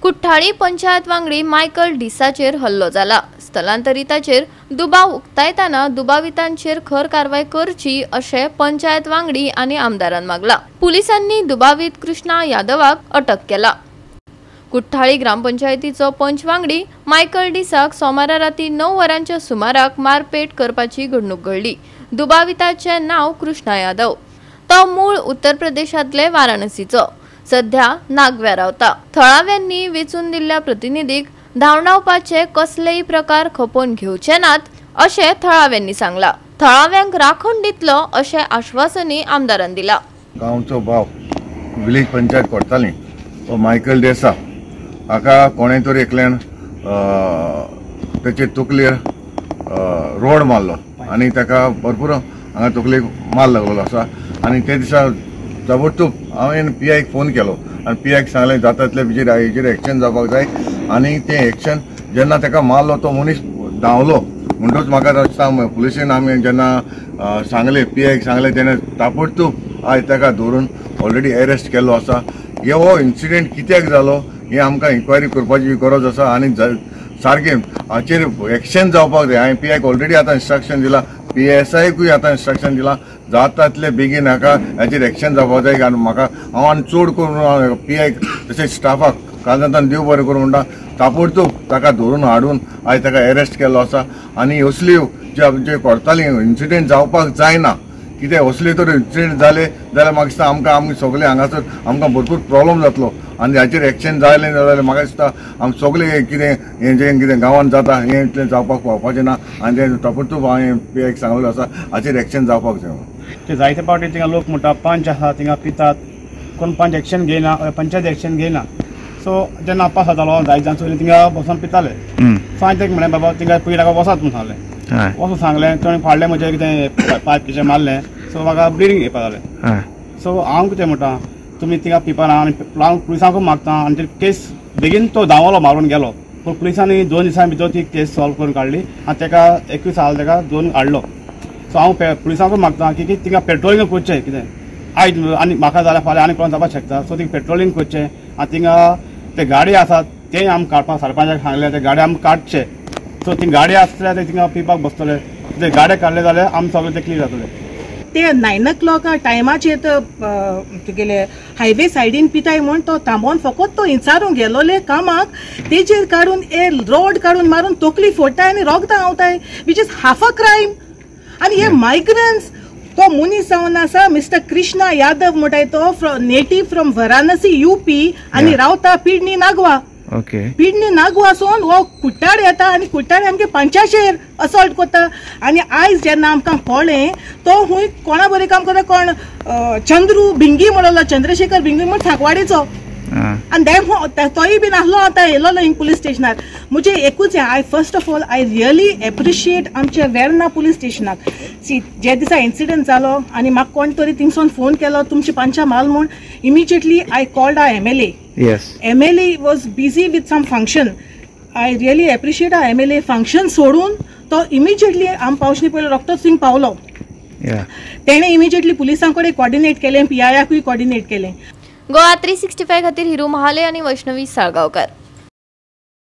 कुठ्ठाळी पंचायत वांगडी मायकल डिसाचेर हल्लो जाला। स्थलांतरिताचेर दुबाव उक्तायताना दुबावितांचेर खर कारवाई करची अशें पंचायत वांगडी आनी आमदारान मागला। पुलिसांनी दुबावित कृष्णा यादवाक अटक केला। कुठ्ठाळी ग्रामपंचायतीचो पंच वांगडी मायकल डिसाक सोमारा राती 9 वरांच्या सुमाराक मारपेट करपाची घडणूक घडली। दुबाविताचे नाव कृष्णा यादव। तो मूळ उत्तर प्रदेशातले वाराणसीचो। सध्या नागव्या रावता। थळाव्यांनी वेचून दिल्ल्या प्रतिनिधीक धांवडावपाचे कसलेही प्रकार खपोवन घेवचे नात अशें थळाव्यांनी सांगला। थळाव्यांक राखण दितलो अशें आश्वासनय आमदारान दिला। गांवचो भाव विलेज पंचायत करताली तो मायकल देसा हाका कोणे तरी एकल्यान तेचे तकलेर रोड मारलो आनी ताका भरपूर हांगा तकलेक मार लागलो आसा। आनी ते दिसा ताबडतोब हांवें PIक फोन केलो आनी PIक सांगलें जाता तितले भितर हेजेर एक्शन जावपाक जाय। आनी तें एक्शन जेन्ना ताका मारलो तो मनीस धांवलो म्हणटूच म्हाका रस्ता पुलिसेन आमी जेन्ना सांगलें PIक सांगलें तेन्ना ताबडतोब आयज ताका धरून ऑलरेडी अरेस्ट केल्लो आसा। हो इन्सिडेंट कित्याक जालो हे आमकां इन्क्वायरी करपाची गरज आसा आनी सारकें हाचेर एक्शन जावपाक जाय। हांवें PIक ऑलरेडी आतां इन्स्ट्रक्शन दिलां, PSIकूय आतां इन्स्ट्रक्शन दिलां, जाता तितले बेगीन हाका हाचेर एक्शन जावपाक जाय। कारण म्हाका हांव आनी चड करून PIक तशेंच स्टाफाक काळजांतल्यान देव बरें करूं म्हणटा ताबडतोब ताका धरून हाडून आयज ताका अरेस्ट केल्लो आसा। आनी असल्यो जे करताली इन्सिडेंट जावपाक जायना, कितें असले तर इन्सिडेंट जाले जाल्यार म्हाका दिसता आमी सगळे हांगासर आमकां भरपूर प्रॉब्लम जातलो आनी हाचेर एक्शन जालें जाल्यार म्हाका दिसता आमी सगळे कितें हें जें कितें गांवांत जाता हें इतलें जावपाक पावपाचें ना। आनी तें ताबडतोब हांवें PIक सांगलेलो आसा हाचेर एक्शन जावपाक जाय। ते जायते फावटी थिंगा लोक म्हणटा पंच आसा थिंगा पितात, कोण पंच एक्शन घेयना, पंचायत एक्शन घेयना। सो जेन्ना पास जातालो जायत जाण चोयले थिंगा बसून पिताले। सो हांवें तेका म्हणलें बाबा थिंगा पयलीं ताका वसात म्हणून सांगलें। वचून सांगलें ताणें फाडलें म्हजें कितें पायप कितें मारलें। सो म्हाका ब्लिडींग येवपा जालें। सो हांव कितें म्हणटा तुमी थिंगा पिवपा ना आनी हांव पुलिसांकूय मागता आनी ती केस बेगीन तो धांवलो मारून गेलो। पूण पुलिसांनी 2 दिसां भितर ती केस सॉल्व करून काडली आनी ताका 21 साल ताका दोन हाडलो। सो हांव पुलिसांकूय मागता की थिंगा पेट्रोलिंग करचें कितें आयज आनी म्हाका जाल्यार फाल्यां आनी कोण जावपाक शकता। सो थिंगा पेट्रोलिंग करचें आनी थिंगा ते गाडी आसात ते आमकां काडपाक सरपंचाक सांगलें ते गाडी आमकां काडचे। सो ती गाडी आसल्यार ते थिंगा पिवपाक बसतले, ते गाडे काडले जाल्यार आमी सगळे ते क्लियर जातले। ते 9 o'clock टायमाचेर तुगेले हायवे सायडीन पिताय म्हूण तो थांबोवन फकत तो इंचारूंक गेलोले कामाक तेजेर काडून रोड काडून मारून तकली फोडटाय आनी रोगदां आवताय which is half a crime. आनी हे मायग्रंट्स तो मनीस जावन आसा मिस्टर कृष्णा यादव म्हणटाय तो नेटिव्ह फ्रॉम वाराणसी UP आनी रावता पिडणी नागवा। पिडणी नागवासून हो कुट्टाड येता आनी कुट्टाड आमगे पंचाचेर असॉल्ट करता। आनी आयज जेन्ना आमकां कळ्ळें तो खूंय कोणा बरें काम करता कोण चंद्रू भिंगी म्हणलो चंद्रशेखर भिंगी म्हण सांकवाडेचो आनी तोय बीन आसलो आतां येयलोलो हिंग पुलीस स्टेशनार। म्हजें एकूच I first of all I really appreciate आमच्या वेर्ना पुलीस स्टेशनाक। जे दिसा इन्सिडंट जालो आनी म्हाका कोण तरी थिंगसून फोन केलो तुमची पंचा माल म्हूण immediately I called our MLA। MLA was busy with some function. I really appreciate our MLA function सोडून तो इमिजिएटली आम पावचनी पयलो डॉक्टर सिंग पावलो। तेणे इमिजिएटली पुलिसांकडे कॉर्डिनेट केलें, PIकूय कॉर्डिनेट केलें। गोवा 365 खातीर हिरू महाले आनी वैष्णवी साळगांवकार।